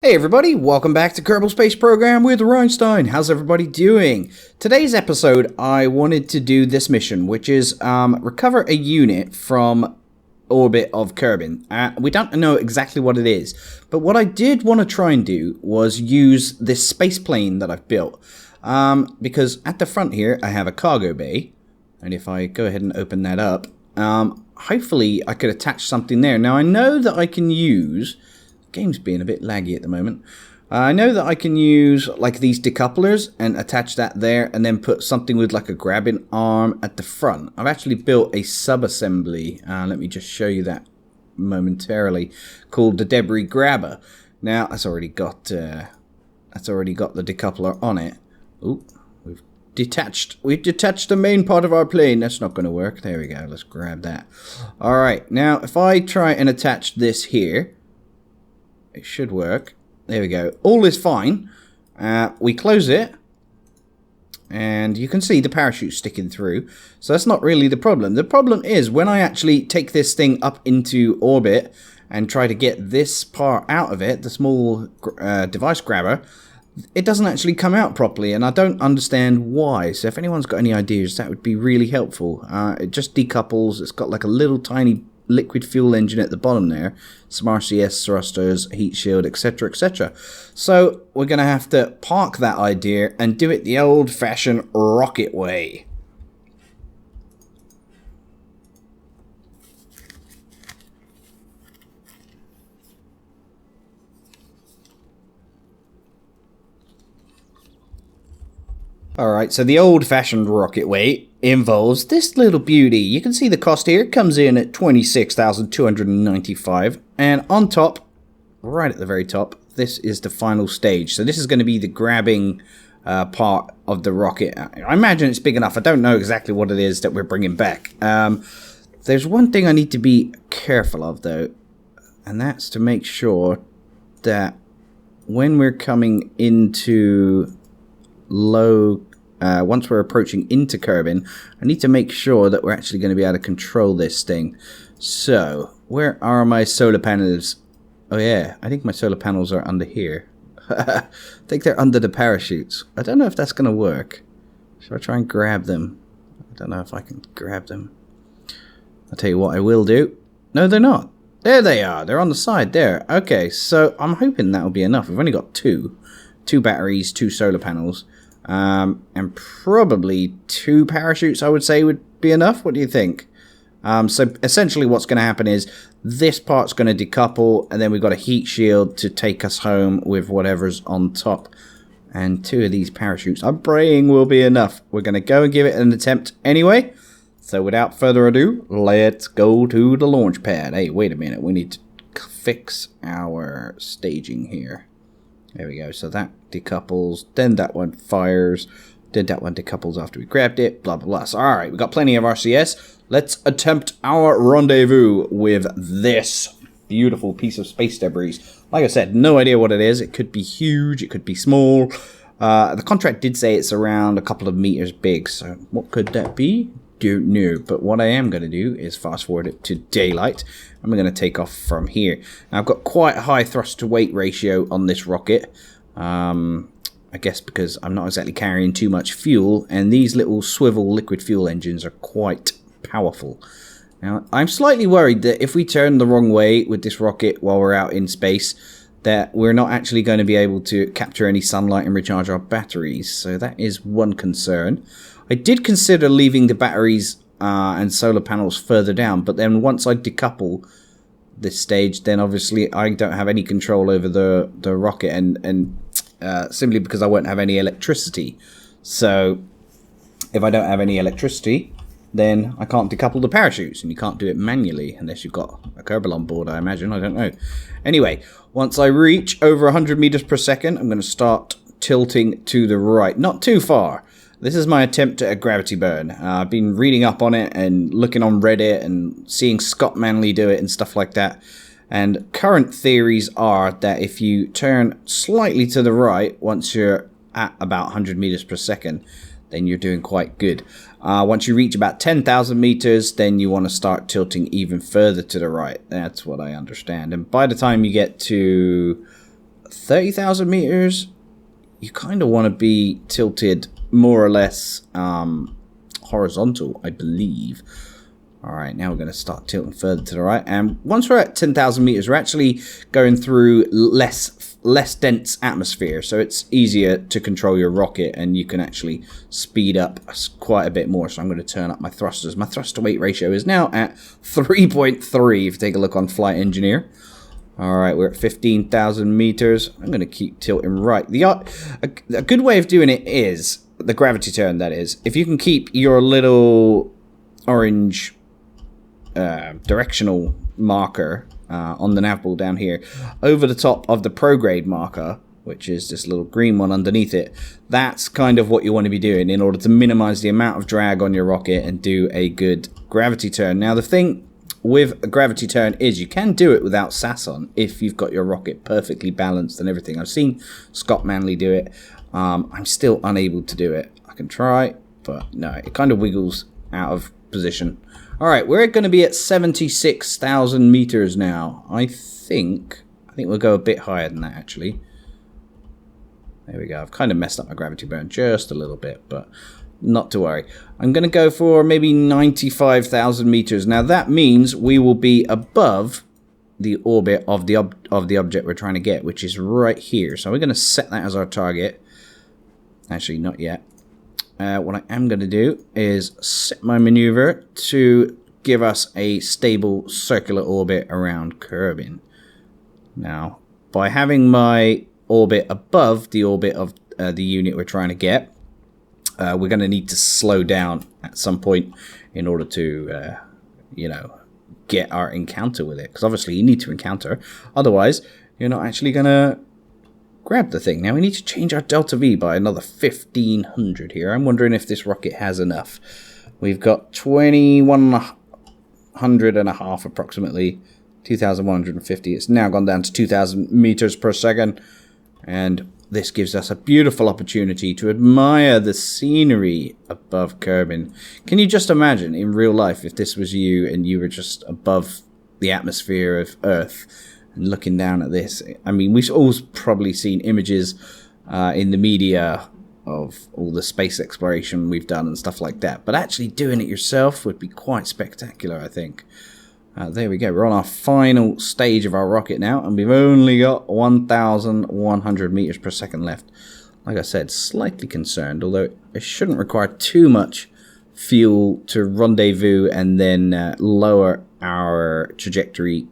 Hey everybody, welcome back to Kerbal Space Program with REinstein. How's everybody doing? Today's episode, I wanted to do this mission, which is recover a unit from orbit of Kerbin. We don't know exactly what it is, but what I did want to try and do was use this space plane that I've built. Because at the front here, I have a cargo bay, and if I go ahead and open that up, hopefully I could attach something there. Now I know that I can use... Game's being a bit laggy at the moment. I know that I can use like these decouplers and attach that there and then put something with like a grabbing arm at the front. I've actually built a sub-assembly, let me just show you that momentarily, called the debris grabber. Now that's already got the decoupler on it. Ooh, we've detached the main part of our plane. That's not going to work. There we go, let's grab that. Alright, now if I try and attach this here, it should work. There we go. All is fine. We close it. And you can see the parachute sticking through. So that's not really the problem. The problem is when I actually take this thing up into orbit and try to get this part out of it, the small device grabber, it doesn't actually come out properly. And I don't understand why. So if anyone's got any ideas, that would be really helpful. It just decouples. It's got like a little tiny liquid fuel engine at the bottom there, some RCS thrusters, heat shield, etc, etc. So we're going to have to park that idea and do it the old-fashioned rocket way. Alright, so the old-fashioned rocket way involves this little beauty. You can see the cost here. It comes in at $26,295. And on top, right at the very top, this is the final stage. So this is going to be the grabbing part of the rocket. I imagine it's big enough. I don't know exactly what it is that we're bringing back. There's one thing I need to be careful of, though. And that's to make sure that when we're coming into low... once we're approaching into Kerbin, I need to make sure that we're actually going to be able to control this thing. So, where are my solar panels? Oh yeah, I think my solar panels are under here. I think they're under the parachutes. I don't know if that's going to work. Should I try and grab them? I don't know if I can grab them. I'll tell you what I will do. No, they're not. There they are. They're on the side there. Okay, so I'm hoping that'll be enough. We've only got two batteries, 2 solar panels. And probably 2 parachutes, I would say, would be enough. What do you think? So essentially what's going to happen is this part's going to decouple, and then we've got a heat shield to take us home with whatever's on top. And 2 of these parachutes, I'm praying, will be enough. We're going to go and give it an attempt anyway. So without further ado, let's go to the launch pad. Hey, wait a minute. We need to fix our staging here. There we go, so that decouples, then that one fires, then that one decouples after we grabbed it, blah, blah, blah. So, alright, we've got plenty of RCS. Let's attempt our rendezvous with this beautiful piece of space debris. Like I said, no idea what it is. It could be huge, it could be small. The contract did say it's around a couple of meters big, so what could that be? Don't know, but what I am going to do is fast forward it to daylight, and we're going to take off from here. Now, I've got quite a high thrust to weight ratio on this rocket, I guess because I'm not exactly carrying too much fuel, and these little swivel liquid fuel engines are quite powerful. Now, I'm slightly worried that if we turn the wrong way with this rocket while we're out in space, that we're not actually going to be able to capture any sunlight and recharge our batteries, so that is one concern. I did consider leaving the batteries and solar panels further down, but then once I decouple this stage, then obviously I don't have any control over the rocket, and simply because I won't have any electricity. So if I don't have any electricity, then I can't decouple the parachutes, and you can't do it manually unless you've got a Kerbal on board, I imagine. I don't know. Anyway, once I reach over 100 meters per second, I'm going to start tilting to the right. Not too far. This is my attempt at a gravity burn. I've been reading up on it and looking on Reddit and seeing Scott Manley do it and stuff like that. And current theories are that if you turn slightly to the right, once you're at about 100 meters per second, then you're doing quite good. Once you reach about 10,000 meters, then you want to start tilting even further to the right. That's what I understand. And by the time you get to 30,000 meters, you kind of want to be tilted more or less horizontal, I believe. All right, now we're going to start tilting further to the right. And once we're at 10,000 meters, we're actually going through less dense atmosphere. So it's easier to control your rocket, and you can actually speed up quite a bit more. So I'm going to turn up my thrusters. My thruster-weight ratio is now at 3.3, if you take a look on Flight Engineer. All right, we're at 15,000 meters. I'm going to keep tilting right. A good way of doing it is the gravity turn, that is. If you can keep your little orange directional marker on the nav ball down here over the top of the prograde marker, which is this little green one underneath it, that's kind of what you want to be doing in order to minimize the amount of drag on your rocket and do a good gravity turn. Now, the thing with a gravity turn is you can do it without SAS on if you've got your rocket perfectly balanced and everything. I've seen Scott Manley do it. I'm still unable to do it. I can try, but no, it kind of wiggles out of position. All right, we're going to be at 76,000 meters now. I think we'll go a bit higher than that, actually. There we go. I've kind of messed up my gravity burn just a little bit, but not to worry. I'm going to go for maybe 95,000 meters. Now, that means we will be above the orbit of the object we're trying to get, which is right here. So we're going to set that as our target. Actually, not yet. What I am going to do is set my maneuver to give us a stable circular orbit around Kerbin. Now, by having my orbit above the orbit of the unit we're trying to get, we're going to need to slow down at some point in order to, get our encounter with it. Because obviously you need to encounter, otherwise you're not actually going to grab the thing. Now we need to change our delta V by another 1,500 here. I'm wondering if this rocket has enough. We've got 2,100 and a half approximately, 2,150. It's now gone down to 2,000 meters per second, and this gives us a beautiful opportunity to admire the scenery above Kerbin. Can you just imagine in real life if this was you and you were just above the atmosphere of Earth and looking down at this? I mean, we've all probably seen images in the media of all the space exploration we've done and stuff like that. But actually doing it yourself would be quite spectacular, I think. There we go. We're on our final stage of our rocket now, and we've only got 1,100 meters per second left. Like I said, slightly concerned, although it shouldn't require too much fuel to rendezvous and then lower our trajectory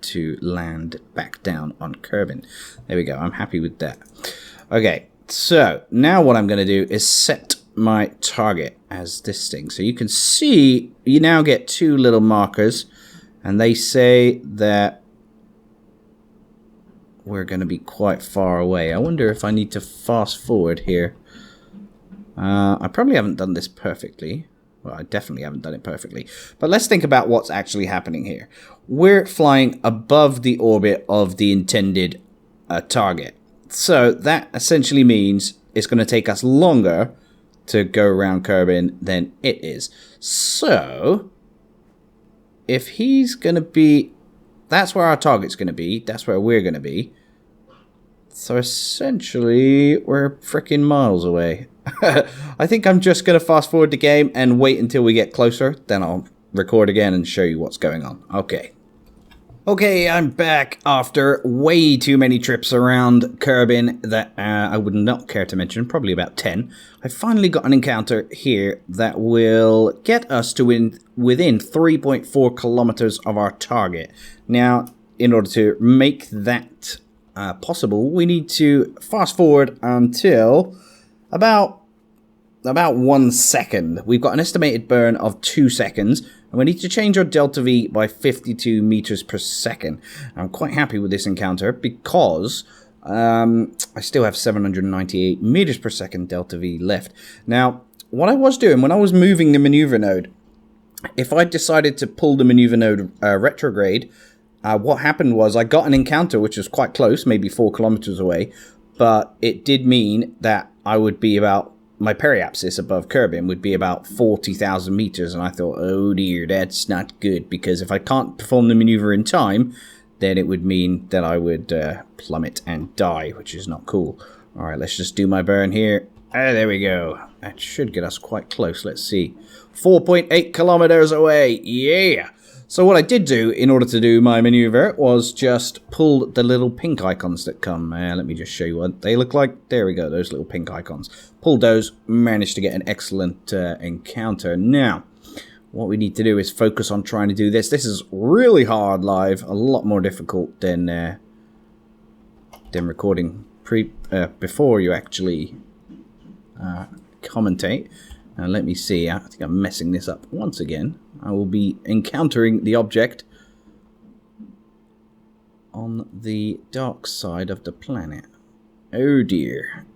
to land back down on Kerbin. There we go. I'm happy with that. Okay, so now what I'm going to do is set my target as this thing. So you can see you now get two little markers, and they say that we're going to be quite far away. I wonder if I need to fast forward here. I probably haven't done this perfectly. Well, I definitely haven't done it perfectly. But let's think about what's actually happening here. We're flying above the orbit of the intended target. So that essentially means it's going to take us longer to go around Kerbin than it is. So if he's going to be... That's where our target's going to be. That's where we're going to be. So essentially, we're freaking miles away. I think I'm just going to fast forward the game and wait until we get closer. Then I'll record again and show you what's going on. Okay, I'm back after way too many trips around Kerbin that I would not care to mention, probably about 10. I finally got an encounter here that will get us to within 3.4 kilometers of our target. Now, in order to make that possible, we need to fast forward until about 1 second. We've got an estimated burn of 2 seconds, and we need to change our delta V by 52 meters per second. I'm quite happy with this encounter because I still have 798 meters per second delta V left. Now, what I was doing when I was moving the maneuver node, if I decided to pull the maneuver node retrograde, what happened was I got an encounter which was quite close, maybe 4 kilometers away, but it did mean that I would be about... my periapsis above Kerbin would be about 40,000 meters, and I thought, oh dear, that's not good, because if I can't perform the maneuver in time, then it would mean that I would plummet and die, which is not cool. Alright, let's just do my burn here. Ah, there we go. That should get us quite close. Let's see. 4.8 kilometers away. Yeah! So what I did do in order to do my maneuver was just pull the little pink icons that come. Let me just show you what they look like. There we go, those little pink icons. Pulled those, managed to get an excellent encounter. Now, what we need to do is focus on trying to do this. This is really hard live, a lot more difficult than recording before you actually commentate. Now let me see, I think I'm messing this up once again. I will be encountering the object on the dark side of the planet. Oh dear.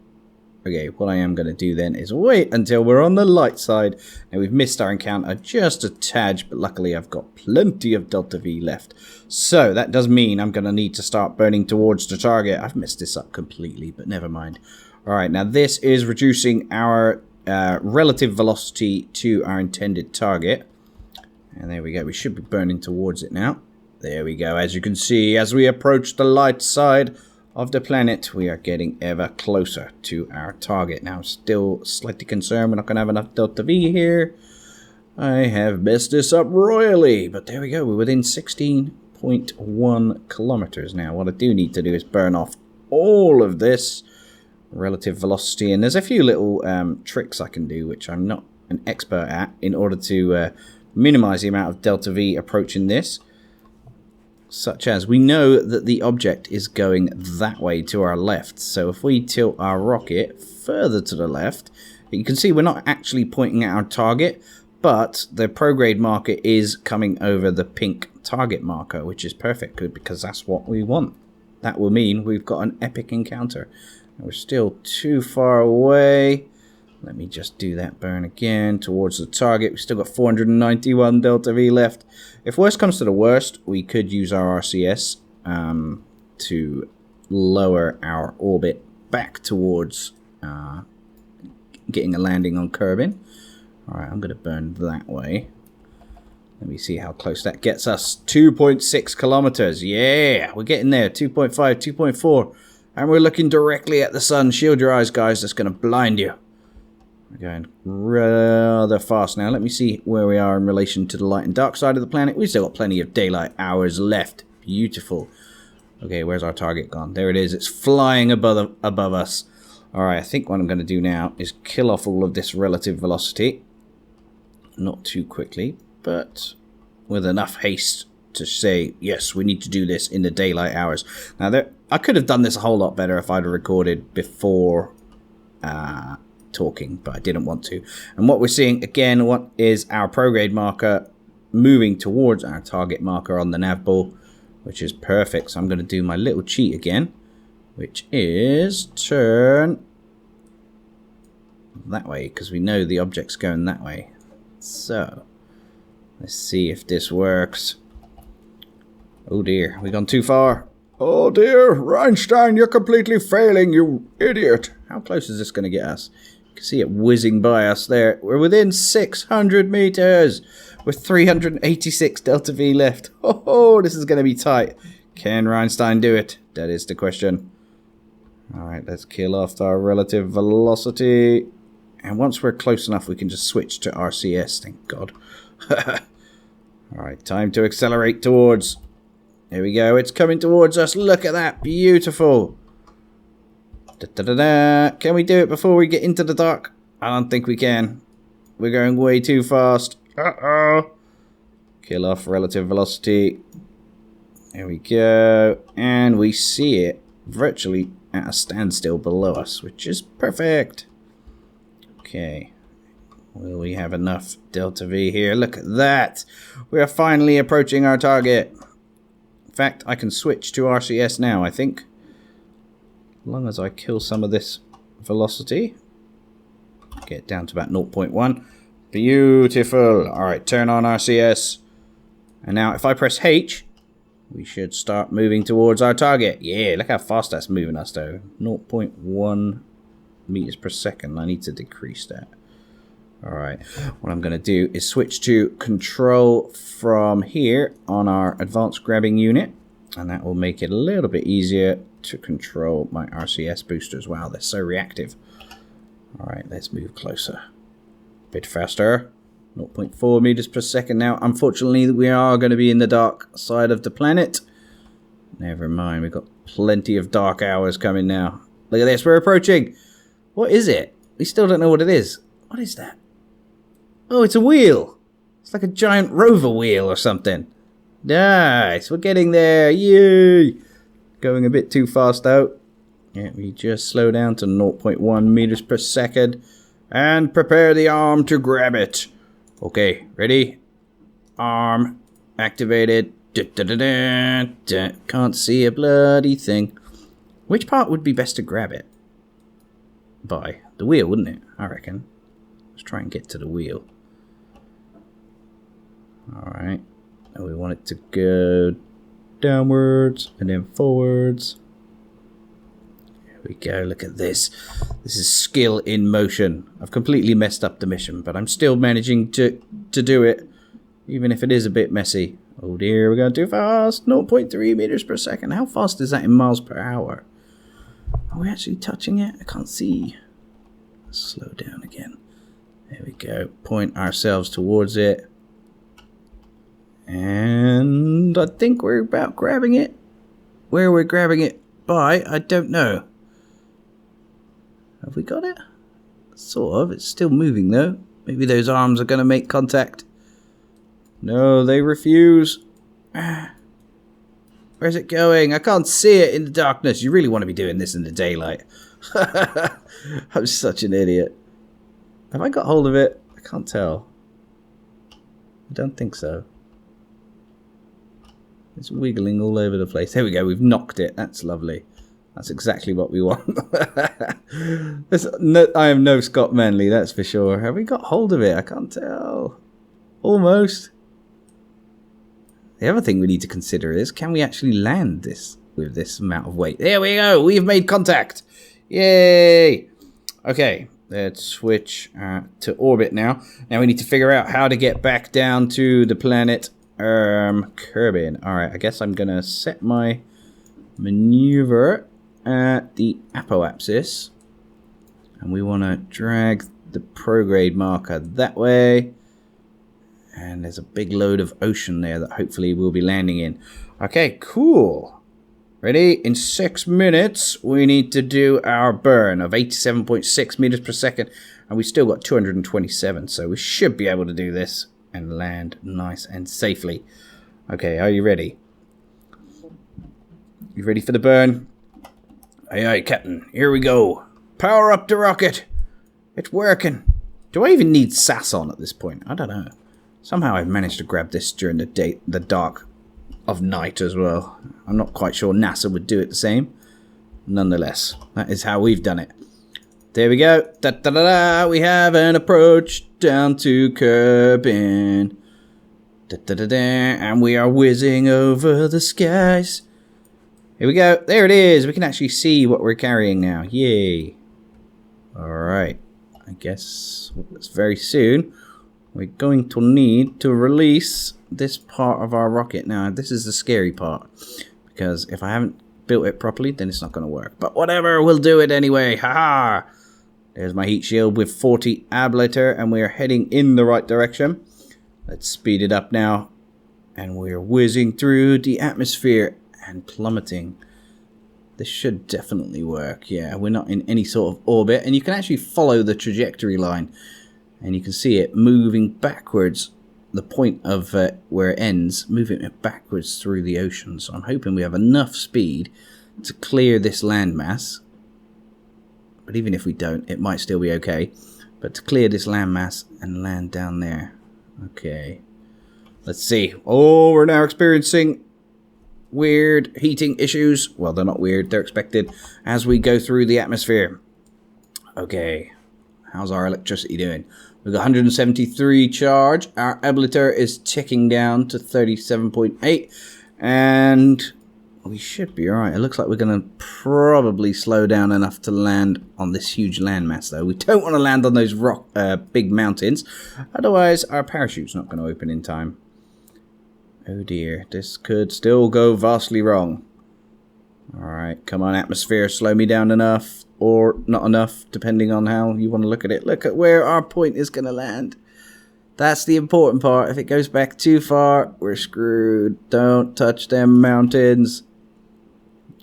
Okay, what I am going to do then is wait until we're on the light side. Now we've missed our encounter just a tad, but luckily I've got plenty of Delta V left. So that does mean I'm going to need to start burning towards the target. I've messed this up completely, but never mind. Alright, now this is reducing our relative velocity to our intended target. And there we go, we should be burning towards it now. There we go, as you can see, as we approach the light side of the planet, we are getting ever closer to our target. Now, I'm still slightly concerned we're not going to have enough Delta V here. I have messed this up royally, but there we go, we're within 16.1 kilometers now. What I do need to do is burn off all of this relative velocity, and there's a few little tricks I can do, which I'm not an expert at, in order to minimize the amount of Delta V approaching this. Such as, we know that the object is going that way to our left, so if we tilt our rocket further to the left, you can see we're not actually pointing at our target, but the prograde marker is coming over the pink target marker, which is perfect, good, because that's what we want. That will mean we've got an epic encounter. And we're still too far away. Let me just do that burn again towards the target. We've still got 491 Delta V left. If worst comes to the worst, we could use our RCS to lower our orbit back towards getting a landing on Kerbin. Alright, I'm going to burn that way. Let me see how close that gets us. 2.6 kilometers. Yeah, we're getting there. 2.5, 2.4. And we're looking directly at the sun. Shield your eyes, guys. That's going to blind you. We're going rather fast now. Let me see where we are in relation to the light and dark side of the planet. We've still got plenty of daylight hours left. Beautiful. Okay, where's our target gone? There it is. It's flying above us. Alright, I think what I'm going to do now is kill off all of this relative velocity. Not too quickly, but with enough haste to say, yes, we need to do this in the daylight hours. Now, I could have done this a whole lot better if I'd recorded before talking, but I didn't want to. And what we're seeing, again, what is our prograde marker moving towards our target marker on the nav ball, which is perfect. So I'm going to do my little cheat again, which is turn that way, because we know the object's going that way. So, let's see if this works. Oh dear, we gone too far. Oh dear, REinstein, you're completely failing, you idiot. How close is this going to get us? You can see it whizzing by us there. We're within 600 meters with 386 Delta V left. Oh, this is going to be tight. Can REinstein do it? That is the question. Alright, let's kill off our relative velocity. And once we're close enough, we can just switch to RCS, thank God. Alright, time to accelerate towards. There we go, it's coming towards us. Look at that, beautiful. Can we do it before we get into the dark? I don't think we can. We're going way too fast. Uh-oh. Kill off relative velocity. There we go. And we see it virtually at a standstill below us, which is perfect. Okay. Will we have enough Delta V here? Look at that. We are finally approaching our target. In fact, I can switch to RCS now, I think. As long as I kill some of this velocity. Get down to about 0.1. Beautiful. Alright, turn on RCS. And now if I press H, we should start moving towards our target. Yeah, look how fast that's moving us though. 0.1 meters per second. I need to decrease that. Alright, what I'm going to do is switch to control from here on our advanced grabbing unit. And that will make it a little bit easier to control my RCS boosters. Wow, they're so reactive. Alright, let's move closer. A bit faster. 0.4 meters per second now. Unfortunately, we are going to be in the dark side of the planet. Never mind, we've got plenty of dark hours coming now. Look at this, we're approaching. What is it? We still don't know what it is. What is that? Oh, it's a wheel. It's like a giant rover wheel or something. Nice, we're getting there. Yay! Going a bit too fast out. Yeah, we just slow down to 0.1 meters per second. And prepare the arm to grab it. Okay, ready? Arm activated. Can't see a bloody thing. Which part would be best to grab it by? The wheel, wouldn't it? I reckon. Let's try and get to the wheel. Alright. Now we want it to go downwards and then forwards. There we go. Look at this. This is skill in motion. I've completely messed up the mission, but I'm still managing to do it, even if it is a bit messy. Oh dear, we're going too fast. 0.3 meters per second. How fast is that in miles per hour? Are we actually touching it? I can't see. Let's slow down again. There we go. Point ourselves towards it. And I think we're about grabbing it. Where we're grabbing it by, I don't know. Have we got it? Sort of. It's still moving though. Maybe those arms are going to make contact. No, they refuse. Where's it going? I can't see it in the darkness. You really want to be doing this in the daylight. I'm such an idiot. Have I got hold of it? I can't tell. I don't think so. It's wiggling all over the place. There we go. We've knocked it. That's lovely. That's exactly what we want. I am no Scott Manley, that's for sure. Have we got hold of it? I can't tell. Almost. The other thing we need to consider is, can we actually land this with this amount of weight? There we go. We've made contact. Yay. Okay. Let's switch to orbit now. Now we need to figure out how to get back down to the planet Kerbin. Alright, I guess I'm going to set my maneuver at the apoapsis. And we want to drag the prograde marker that way. And there's a big load of ocean there that hopefully we'll be landing in. Okay, cool. Ready? In 6 minutes, we need to do our burn of 87.6 meters per second. And we still got 227, so we should be able to do this and land nice and safely. Okay, are you ready? You ready for the burn? Aye, aye, Captain. Here we go. Power up the rocket. It's working. Do I even need SAS on at this point? I don't know. Somehow I've managed to grab this during the dark of night as well. I'm not quite sure NASA would do it the same. Nonetheless, that is how we've done it. There we go. Da, da, da, da. We have an approach down to Kerbin. Da, da, da, da. And we are whizzing over the skies. Here we go. There it is. We can actually see what we're carrying now. Yay. Alright. I guess very soon we're going to need to release this part of our rocket. Now, this is the scary part, because if I haven't built it properly, then it's not going to work. But whatever, we'll do it anyway. Haha! There's my heat shield with 40 ablator, and we are heading in the right direction. Let's speed it up now. And we're whizzing through the atmosphere and plummeting. This should definitely work. Yeah, we're not in any sort of orbit, and you can actually follow the trajectory line. And you can see it moving backwards, the point of where it ends, moving it backwards through the ocean. So I'm hoping we have enough speed to clear this landmass. But even if we don't, it might still be okay. But to clear this landmass and land down there. Okay. Let's see. Oh, we're now experiencing weird heating issues. Well, they're not weird. They're expected as we go through the atmosphere. Okay. How's our electricity doing? We've got 173 charge. Our ablator is ticking down to 37.8. And we should be alright. It looks like we're going to probably slow down enough to land on this huge landmass, though. We don't want to land on those big mountains. Otherwise, our parachute's not going to open in time. Oh dear, this could still go vastly wrong. Alright, come on atmosphere, slow me down enough, or not enough, depending on how you want to look at it. Look at where our point is going to land. That's the important part. If it goes back too far, we're screwed. Don't touch them mountains.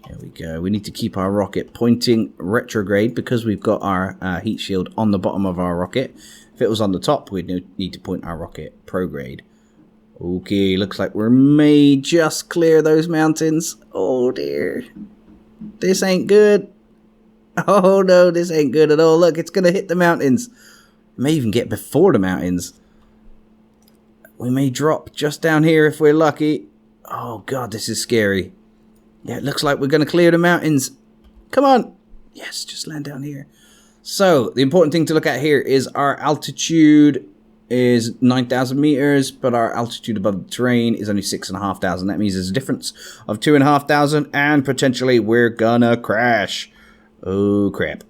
There we go. We need to keep our rocket pointing retrograde because we've got our heat shield on the bottom of our rocket. If it was on the top, we'd need to point our rocket prograde. Okay, looks like we may just clear those mountains. Oh dear. This ain't good. Oh no, this ain't good at all. Look, it's going to hit the mountains. It may even get before the mountains. We may drop just down here if we're lucky. Oh god, this is scary. Yeah, it looks like we're going to clear the mountains. Come on. Yes, just land down here. So, the important thing to look at here is our altitude is 9,000 meters, but our altitude above the terrain is only 6,500. That means there's a difference of 2,500, and potentially we're gonna crash. Oh, crap.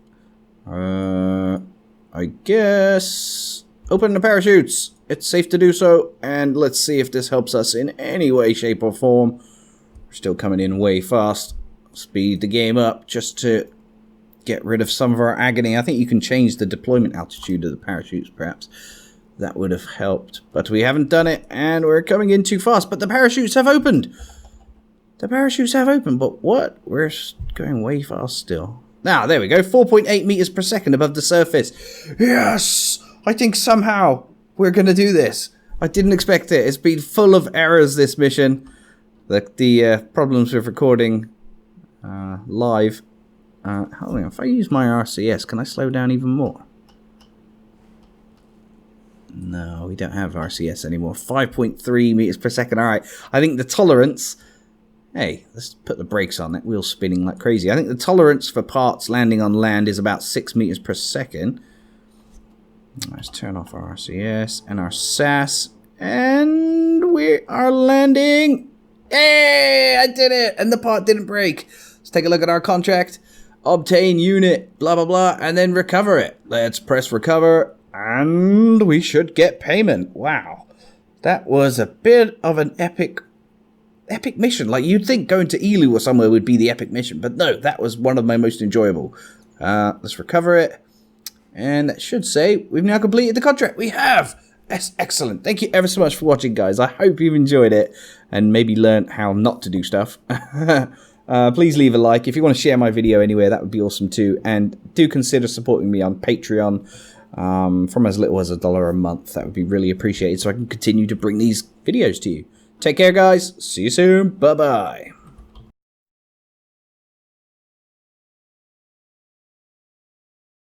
I guess... Open the parachutes. It's safe to do so, and let's see if this helps us in any way, shape, or form. We're still coming in way fast. Speed the game up just to get rid of some of our agony. I think you can change the deployment altitude of the parachutes, perhaps. That would have helped. But we haven't done it, and we're coming in too fast. But the parachutes have opened. The parachutes have opened, but what? We're going way fast still. Now, there we go. 4.8 meters per second above the surface. Yes! I think somehow we're going to do this. I didn't expect it. It's been full of errors, this mission. The problems with recording live. Hold on, if I use my RCS, can I slow down even more? No, we don't have RCS anymore. 5.3 meters per second. Alright, I think the tolerance... Hey, let's put the brakes on. That wheel's spinning like crazy. I think the tolerance for parts landing on land is about 6 meters per second. Let's turn off our RCS and our SAS. And we are landing. Hey, I did it! And the part didn't break. Let's take a look at our contract. Obtain unit, blah, blah, blah, and then recover it. Let's press recover, and we should get payment. Wow. That was a bit of an epic mission. Like, you'd think going to Elu or somewhere would be the epic mission, but no, that was one of my most enjoyable. Let's recover it, and that should say we've now completed the contract. We have! That's excellent. Thank you ever so much for watching, guys. I hope you've enjoyed it, and maybe learned how not to do stuff. Please leave a like. If you want to share my video anywhere, that would be awesome too. And do consider supporting me on Patreon from as little as $1 a month. That would be really appreciated so I can continue to bring these videos to you. Take care, guys. See you soon. Bye-bye.